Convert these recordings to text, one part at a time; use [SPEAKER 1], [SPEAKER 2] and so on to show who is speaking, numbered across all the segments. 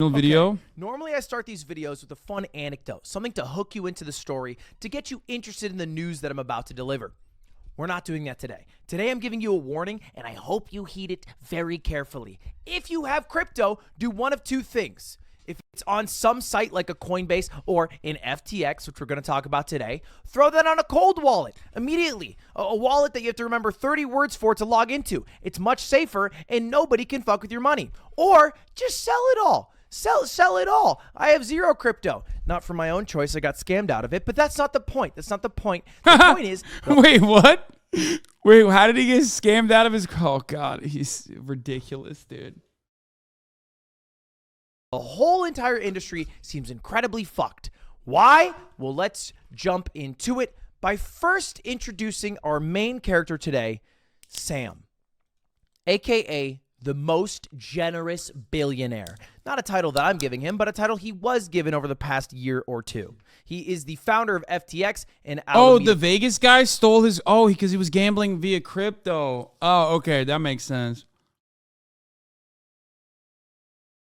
[SPEAKER 1] Video.
[SPEAKER 2] Normally I start these videos with a fun anecdote, something to hook you into the story, to get you interested in the news that I'm about to deliver. We're not doing that today. Today I'm giving you a warning, and I hope you heed it very carefully. If you have crypto, do one of two things. If it's on some site like a Coinbase or in FTX, which we're going to talk about today, throw that on a cold wallet immediately. A wallet that you have to remember 30 words for to log into. It's much safer, and nobody can fuck with your money. Or just sell it all. Sell it all. I have zero crypto. Not for my own choice. I got scammed out of it, but that's not the point. That's not the point. The point is...
[SPEAKER 1] Wait, what? Wait, how did he get scammed out of his... Oh, God. He's ridiculous, dude.
[SPEAKER 2] The whole entire industry seems incredibly fucked. Why? Well, let's jump into it by first introducing our main character today, Sam, a.k.a. the most generous billionaire. Not a title that I'm giving him, but a title he was given over the past year or two. He is the founder of FTX and
[SPEAKER 1] Alameda. Oh, the Vegas guy stole his... Oh, because he was gambling via crypto. Oh, okay. That makes sense.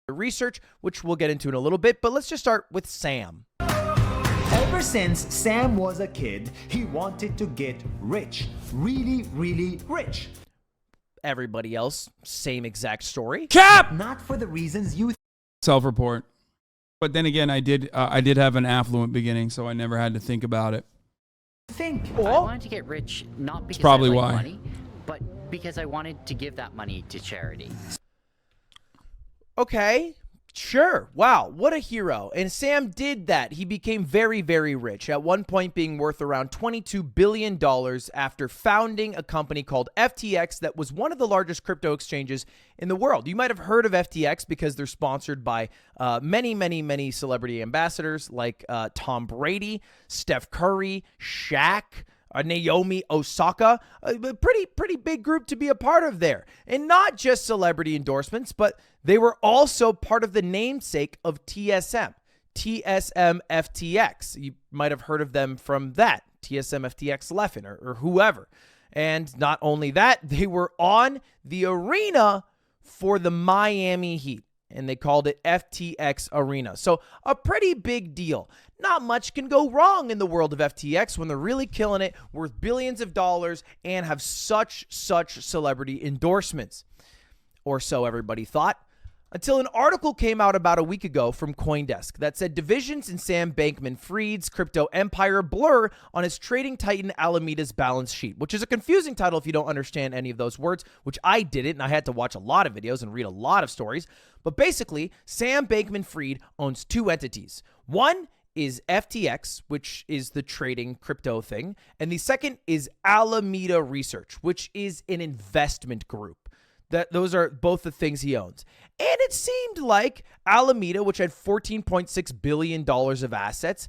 [SPEAKER 2] Research, which we'll get into in a little bit, but let's just start with Sam.
[SPEAKER 3] Ever since Sam was a kid, he wanted to get rich. Really, really rich.
[SPEAKER 2] Everybody else, same exact story.
[SPEAKER 1] Cap!
[SPEAKER 3] Not for the reasons you
[SPEAKER 1] Self-report. But then again, I did have an affluent beginning, so I never had to think about it.
[SPEAKER 3] think.
[SPEAKER 4] I wanted to get rich not because
[SPEAKER 1] probably
[SPEAKER 4] I like
[SPEAKER 1] why.
[SPEAKER 4] money, but because I wanted to give that money to charity.
[SPEAKER 2] Okay, sure. Wow, what a hero. And Sam did that. He became very, very rich, at one point being worth around $22 billion after founding a company called FTX that was one of the largest crypto exchanges in the world. You might have heard of FTX because they're sponsored by many, many, many celebrity ambassadors like Tom Brady, Steph Curry, Shaq, Naomi Osaka, a pretty big group to be a part of there. And not just celebrity endorsements, but they were also part of the namesake of TSM FTX. You might have heard of them from that, TSM FTX Leffen or whoever. And not only that, they were on the arena for the Miami Heat, and they called it FTX Arena. So a pretty big deal. Not much can go wrong in the world of FTX when they're really killing it, worth billions of dollars, and have such celebrity endorsements. Or so everybody thought. Until an article came out about a week ago from CoinDesk that said divisions in Sam Bankman-Fried's crypto empire blur on his trading titan Alameda's balance sheet, which is a confusing title if you don't understand any of those words, which I didn't, and I had to watch a lot of videos and read a lot of stories. But basically, Sam Bankman-Fried owns two entities. One is FTX, which is the trading crypto thing, and the second is Alameda Research, which is an investment group. Those are both the things he owns. And it seemed like Alameda, which had $14.6 billion of assets,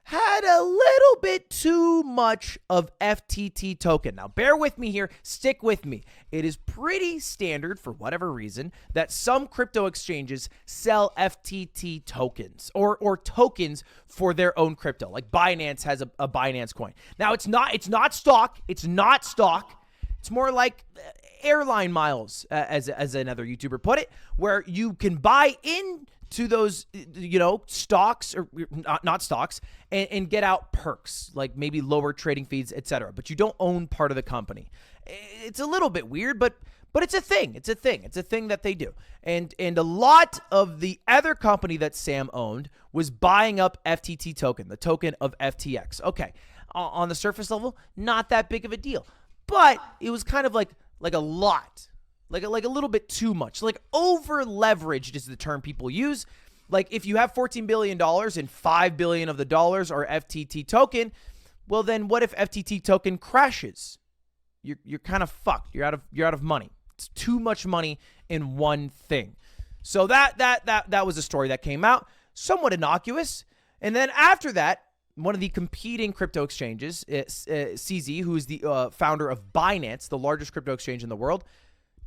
[SPEAKER 2] had a little bit too much of FTT token. Now, bear with me here. Stick with me. It is pretty standard, for whatever reason, that some crypto exchanges sell FTT tokens or tokens for their own crypto. Like Binance has a Binance coin. Now, it's not stock. It's not stock. It's more like airline miles, as another YouTuber put it, where you can buy into those, stocks or not stocks and get out perks, like maybe lower trading fees, etc. But you don't own part of the company. It's a little bit weird, but it's a thing. It's a thing that they do. And a lot of the other company that Sam owned was buying up FTT token, the token of FTX. Okay, on the surface level, not that big of a deal. But it was kind of like a lot, like a little bit too much, like over leveraged is the term people use. Like if you have $14 billion and $5 billion of the dollars are FTT token, well then what if FTT token crashes? You're kind of fucked. You're out of money. It's too much money in one thing. So that was a story that came out, somewhat innocuous. And then after that, one of the competing crypto exchanges, CZ, who is the founder of Binance, the largest crypto exchange in the world,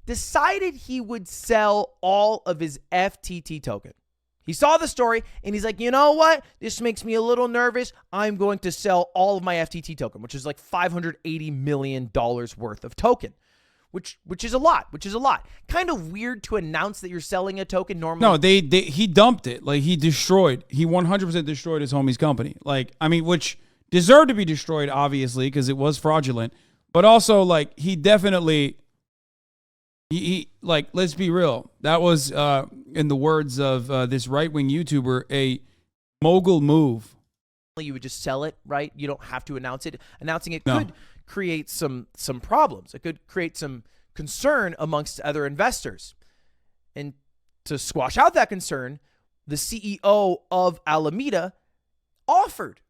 [SPEAKER 2] decided he would sell all of his FTT token. He saw the story, and he's like, you know what? This makes me a little nervous. I'm going to sell all of my FTT token, which is like $580 million worth of token, which is a lot. Kind of weird to announce that you're selling a token normally.
[SPEAKER 1] No, he dumped it. Like, he 100% destroyed his homie's company. Like, I mean, which deserved to be destroyed, obviously, because it was fraudulent. But also, like, he definitely, he like, let's be real. That was, in the words of this right-wing YouTuber, a mogul move.
[SPEAKER 2] You would just sell it, right? You don't have to announce it. Announcing it could create some problems. It could create some concern amongst other investors. And to squash out that concern, the CEO of Alameda offered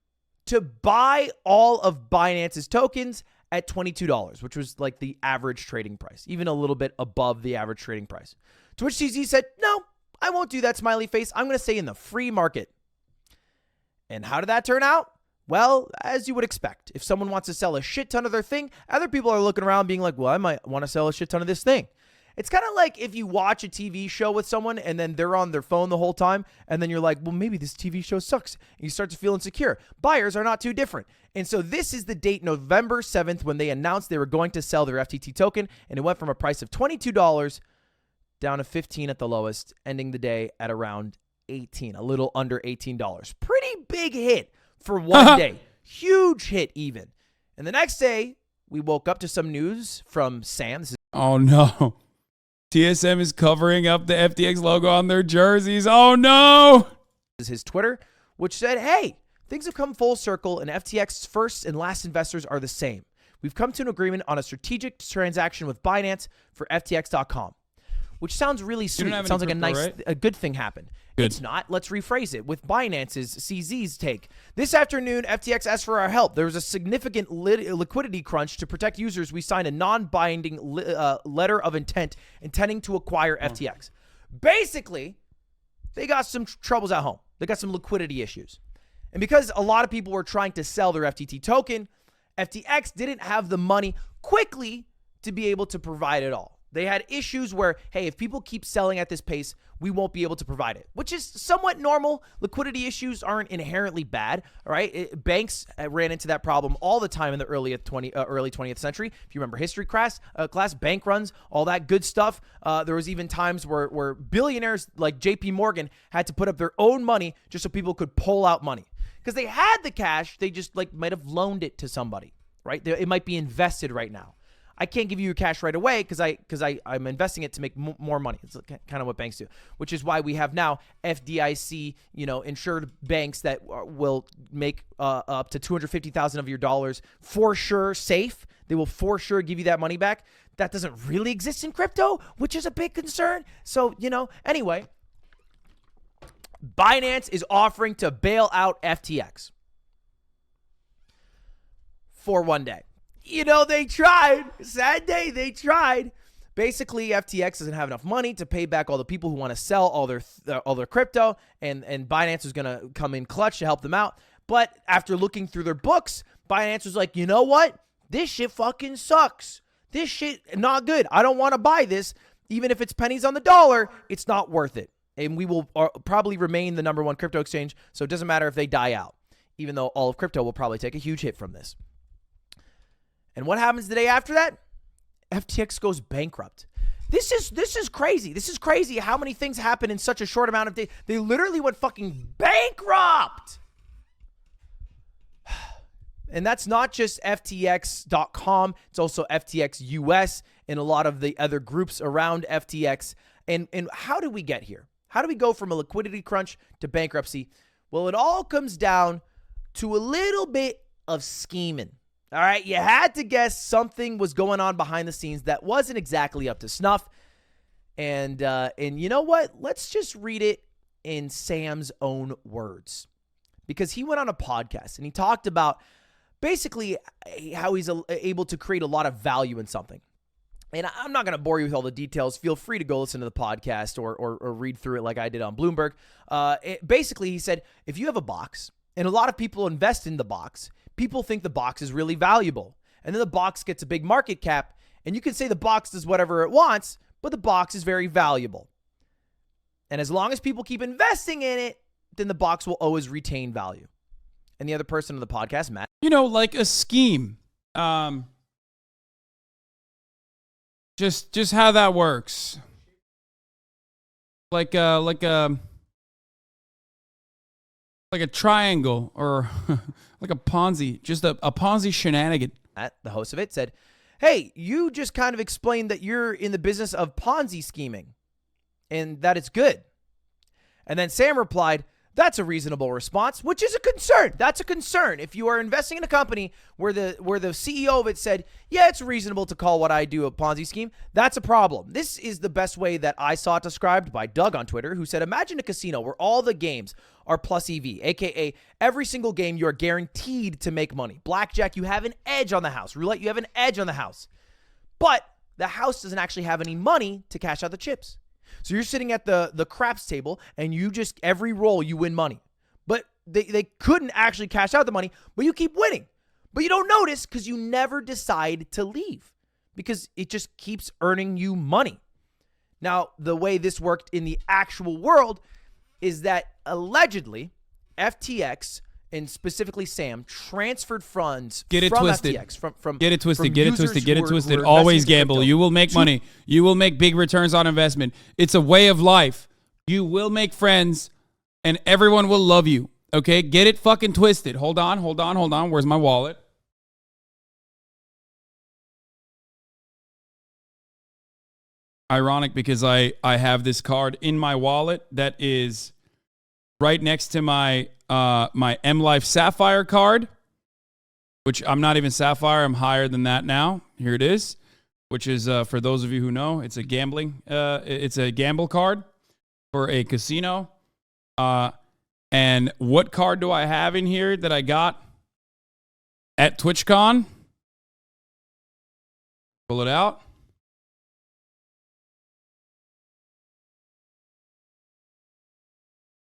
[SPEAKER 2] to buy all of Binance's tokens at $22, which was like the average trading price, even a little bit above the average trading price. To which CZ said, no, I won't do that, smiley face. I'm going to stay in the free market. And how did that turn out? Well, as you would expect, if someone wants to sell a shit ton of their thing, other people are looking around being like, well, I might want to sell a shit ton of this thing. It's kind of like if you watch a TV show with someone and then they're on their phone the whole time, and then you're like, well, maybe this TV show sucks. And you start to feel insecure. Buyers are not too different. And so this is the date, November 7th, when they announced they were going to sell their FTT token, and it went from a price of $22 down to $15 at the lowest, ending the day at around $18, a little under $18. Pretty big hit for one day. Huge hit even. And the next day, we woke up to some news from Sam.
[SPEAKER 1] Oh, no. TSM is covering up the FTX logo on their jerseys. Oh, no.
[SPEAKER 2] This is his Twitter, which said, hey, things have come full circle, and FTX's first and last investors are the same. We've come to an agreement on a strategic transaction with Binance for FTX.com, which sounds really sweet. It sounds like a good thing happened. Good. It's not. Let's rephrase it with Binance's CZ's take. This afternoon, FTX asked for our help. There was a significant liquidity crunch. To protect users, we signed a non-binding letter of intent intending to acquire FTX. Basically, they got some troubles at home. They got some liquidity issues. And because a lot of people were trying to sell their FTT token, FTX didn't have the money quickly to be able to provide it all. They had issues where, hey, if people keep selling at this pace, we won't be able to provide it, which is somewhat normal. Liquidity issues aren't inherently bad, all right? Banks ran into that problem all the time in the early 20th century. If you remember history class, bank runs, all that good stuff. There was even times where billionaires like JP Morgan had to put up their own money just so people could pull out money. Because they had the cash, they just like might have loaned it to somebody, right? It might be invested right now. I can't give you your cash right away because I'm investing it to make more money. It's kind of what banks do, which is why we have now FDIC, insured banks that will make up to $250,000 of your dollars for sure safe. They will for sure give you that money back. That doesn't really exist in crypto, which is a big concern. So, anyway, Binance is offering to bail out FTX for one day. They tried. Sad day, they tried. Basically, FTX doesn't have enough money to pay back all the people who want to sell all their crypto, and Binance is going to come in clutch to help them out. But after looking through their books, Binance was like, you know what? This shit fucking sucks. This shit not good. I don't want to buy this. Even if it's pennies on the dollar, it's not worth it. And we will probably remain the number one crypto exchange, so it doesn't matter if they die out, even though all of crypto will probably take a huge hit from this. And what happens the day after that? FTX goes bankrupt. This is crazy. This is crazy how many things happen in such a short amount of days. They literally went fucking bankrupt. And that's not just FTX.com. It's also FTX US and a lot of the other groups around FTX. And how did we get here? How do we go from a liquidity crunch to bankruptcy? Well, it all comes down to a little bit of scheming. All right, you had to guess something was going on behind the scenes that wasn't exactly up to snuff. And you know what? Let's just read it in Sam's own words. Because he went on a podcast and he talked about basically how he's able to create a lot of value in something. And I'm not going to bore you with all the details. Feel free to go listen to the podcast or read through it like I did on Bloomberg. Basically, he said, if you have a box and a lot of people invest in the box, people think the box is really valuable. And then the box gets a big market cap, and you can say the box does whatever it wants, but the box is very valuable. And as long as people keep investing in it, then the box will always retain value. And the other person on the podcast, Matt.
[SPEAKER 1] Like a scheme. Just how that works. Like a triangle or like a Ponzi, just a Ponzi shenanigan.
[SPEAKER 2] The host of it said, hey, you just kind of explained that you're in the business of Ponzi scheming and that it's good. And then Sam replied, that's a reasonable response, which is a concern. That's a concern. If you are investing in a company where the CEO of it said, yeah, it's reasonable to call what I do a Ponzi scheme, that's a problem. This is the best way that I saw it described by Doug on Twitter, who said, imagine a casino where all the games are plus EV, aka every single game you are guaranteed to make money. Blackjack, you have an edge on the house. Roulette, you have an edge on the house. But the house doesn't actually have any money to cash out the chips. So you're sitting at the craps table and you just, every roll you win money. But they couldn't actually cash out the money, but you keep winning. But you don't notice because you never decide to leave because it just keeps earning you money. Now, the way this worked in the actual world is that allegedly FTX and specifically Sam transferred funds from FTX.
[SPEAKER 1] Get it twisted. Always gamble. You will make money. You will make big returns on investment. It's a way of life. You will make friends and everyone will love you. Okay? Get it fucking twisted. Hold on. Where's my wallet? Ironic because I have this card in my wallet that is right next to my my M Life Sapphire card, which I'm not even Sapphire. I'm higher than that now. Here it is, which is for those of you who know, it's a gambling. It's a gamble card for a casino. And what card do I have in here that I got at TwitchCon? Pull it out.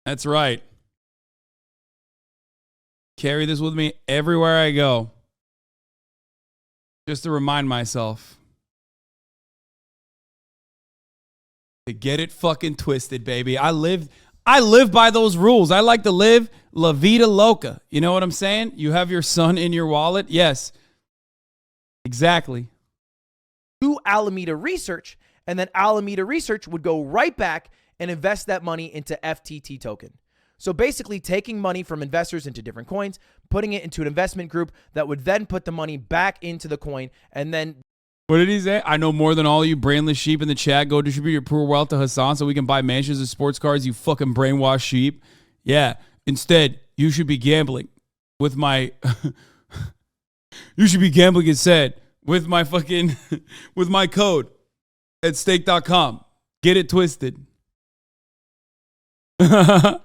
[SPEAKER 1] That's right. Carry this with me everywhere I go. Just to remind myself. To get it fucking twisted, baby. I live by those rules. I like to live la vida loca. You know what I'm saying? You have your son in your wallet? Yes. Exactly.
[SPEAKER 2] To Alameda Research, and then Alameda Research would go right back and invest that money into FTT token. So basically taking money from investors into different coins, putting it into an investment group that would then put the money back into the coin and then...
[SPEAKER 1] What did he say? I know more than all you brainless sheep in the chat. Go distribute your poor wealth to Hasan so we can buy mansions and sports cars, you fucking brainwashed sheep. Yeah. Instead, you should be gambling with my... you should be gambling instead with my fucking... with my code at stake.com. Get it twisted.
[SPEAKER 2] The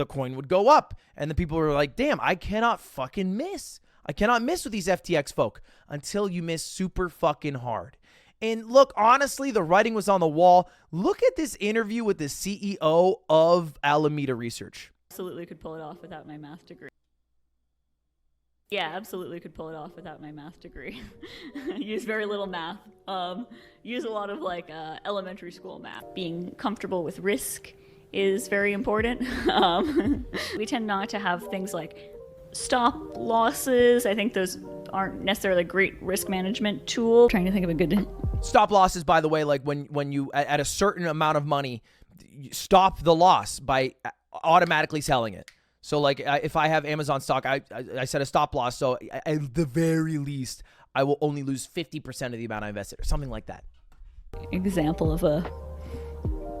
[SPEAKER 2] coin would go up and the people were like, damn, I cannot fucking miss. I cannot miss with these FTX folk until you miss super fucking hard. And look, honestly, the writing was on the wall. Look at this interview with the CEO of Alameda Research.
[SPEAKER 5] Absolutely could pull it off without my math degree. Yeah, absolutely could pull it off without my math degree. Use very little math. Use a lot of like elementary school math. Being comfortable with risk is very important. We tend not to have things like stop losses. I think those aren't necessarily a great risk management tool. I'm trying to think of a good...
[SPEAKER 2] Stop losses, by the way, like when you, at a certain amount of money, stop the loss by automatically selling it. So like if I have Amazon stock, I set a stop loss. So at the very least, I will only lose 50% of the amount I invested or something like that.
[SPEAKER 5] Example of a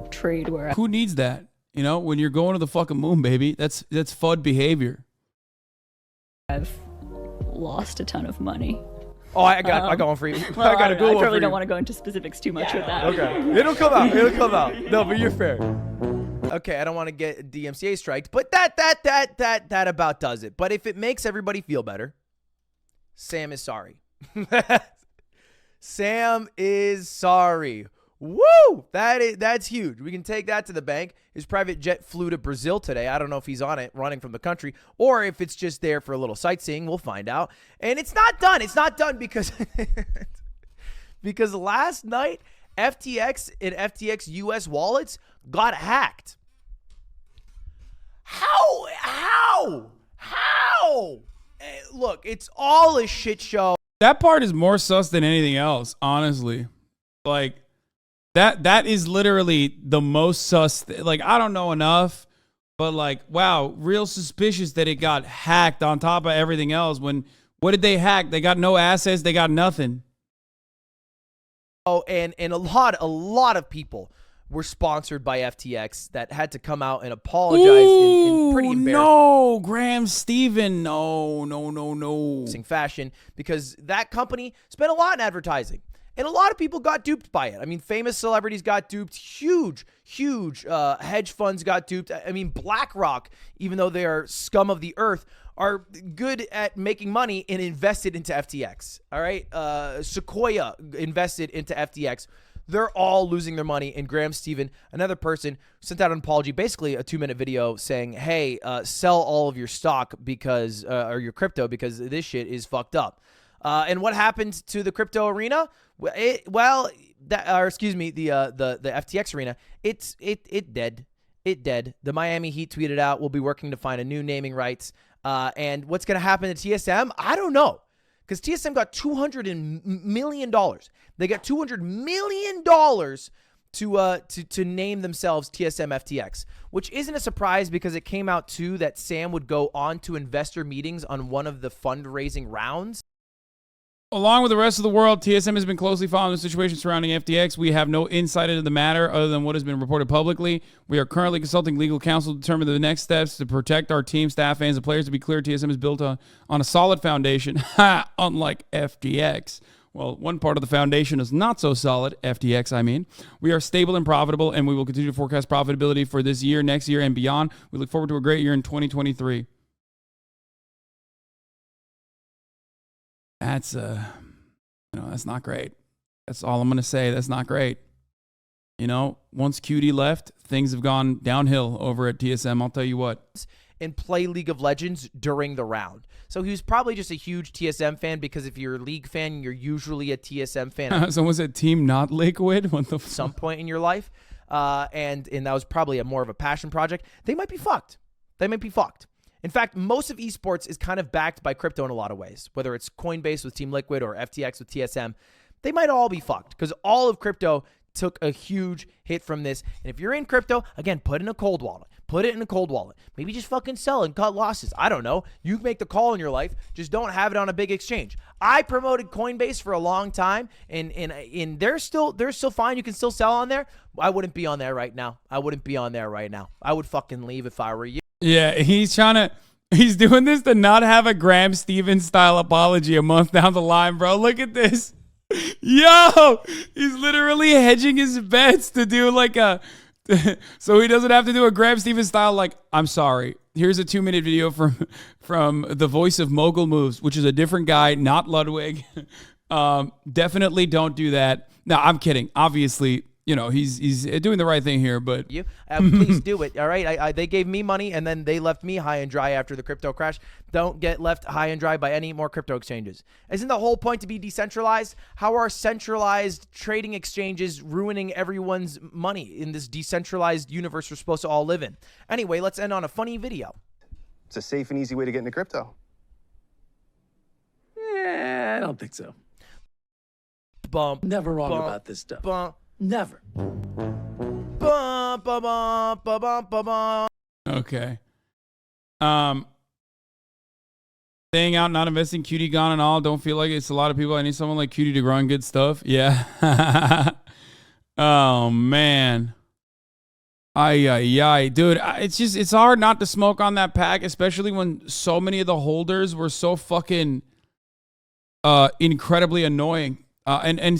[SPEAKER 5] trade where...
[SPEAKER 1] Who needs that? You know, when you're going to the fucking moon, baby, that's FUD behavior.
[SPEAKER 5] I've lost a ton of money.
[SPEAKER 2] Oh, I got one for you.
[SPEAKER 5] Well,
[SPEAKER 2] I
[SPEAKER 5] probably don't want to go into specifics too much with that.
[SPEAKER 2] Okay. It'll come out. No, but you're fair. Okay, I don't want to get DMCA striked, but that about does it. But if it makes everybody feel better, Sam is sorry. Sam is sorry. Woo! That's huge. We can take that to the bank. His private jet flew to Brazil today. I don't know if he's on it running from the country or if it's just there for a little sightseeing. We'll find out. And it's not done. It's not done because because last night FTX and FTX US wallets got hacked. How? Look, it's all a shit show.
[SPEAKER 1] That part is more sus than anything else, honestly. Like, that is literally the most sus. Like, I don't know enough, but like, wow, real suspicious that it got hacked on top of everything else. When, what did they hack? They got no assets. They got nothing.
[SPEAKER 2] Oh, and a lot of people were sponsored by FTX that had to come out and apologize in pretty embarrassing
[SPEAKER 1] no, Graham Stephan, no.
[SPEAKER 2] fashion, because that company spent a lot in advertising. And a lot of people got duped by it. I mean, famous celebrities got duped. Huge hedge funds got duped. I mean, BlackRock, even though they are scum of the earth, are good at making money and invested into FTX. All right? Sequoia invested into FTX. They're all losing their money. And Graham Stephan, another person, sent out an apology, basically a 2-minute video saying, hey, sell all of your stock because, or your crypto, because this shit is fucked up. And what happened to the crypto arena? The FTX arena, it dead. It dead. The Miami Heat tweeted out, we'll be working to find a new naming rights. And what's going to happen to TSM? I don't know. Because TSM got $200 million. They got $200 million to name themselves TSM FTX, which isn't a surprise because it came out too that Sam would go on to investor meetings on one of the fundraising rounds.
[SPEAKER 1] Along with the rest of the world, TSM has been closely following the situation surrounding FTX. We have no insight into the matter other than what has been reported publicly. We are currently consulting legal counsel to determine the next steps to protect our team, staff, fans, and players. To be clear, TSM is built on a solid foundation, unlike FTX. Well, one part of the foundation is not so solid, FTX, I mean. We are stable and profitable, and we will continue to forecast profitability for this year, next year, and beyond. We look forward to a great year in 2023. That's that's not great. That's all I'm going to say. That's not great. Once QD left, things have gone downhill over at TSM. I'll tell you what.
[SPEAKER 2] And play League of Legends during the round. So he was probably just a huge TSM fan because if you're a League fan, you're usually a TSM fan.
[SPEAKER 1] So was it Team Not Liquid? What the
[SPEAKER 2] At some point in your life. And that was probably more of a passion project. They might be fucked. In fact, most of esports is kind of backed by crypto in a lot of ways, whether it's Coinbase with Team Liquid or FTX with TSM. They might all be fucked because all of crypto took a huge hit from this. And if you're in crypto, again, put it in a cold wallet. Maybe just fucking sell and cut losses. I don't know. You make the call in your life. Just don't have it on a big exchange. I promoted Coinbase for a long time, and they're still fine. You can still sell on there. I wouldn't be on there right now. I would fucking leave if I were you.
[SPEAKER 1] Yeah, he's doing this to not have a Graham Stephan style apology a month down the line, bro. Look at this. Yo, he's literally hedging his bets to do like so he doesn't have to do a Graham Stephan style like, I'm sorry. Here's a 2-minute video from the voice of Mogul Moves, which is a different guy, not Ludwig. Definitely don't do that. No, I'm kidding. Obviously, he's doing the right thing here, but
[SPEAKER 2] please do it. All right. They gave me money and then they left me high and dry after the crypto crash. Don't get left high and dry by any more crypto exchanges. Isn't the whole point to be decentralized? How are centralized trading exchanges ruining everyone's money in this decentralized universe we're supposed to all live in? Anyway, let's end on a funny video.
[SPEAKER 6] It's a safe and easy way to get into crypto.
[SPEAKER 7] I don't think so.
[SPEAKER 2] Bump.
[SPEAKER 7] Never wrong about this stuff.
[SPEAKER 2] Bump.
[SPEAKER 7] Never.
[SPEAKER 2] Bum, ba, bum, ba, bum, ba, bum.
[SPEAKER 1] Okay. Staying out, not investing, QD gone and all. Don't feel like it's a lot of people. I need someone like QD to run good stuff. Yeah. Oh, man. Ay. Dude, it's hard not to smoke on that pack, especially when so many of the holders were so fucking incredibly annoying. And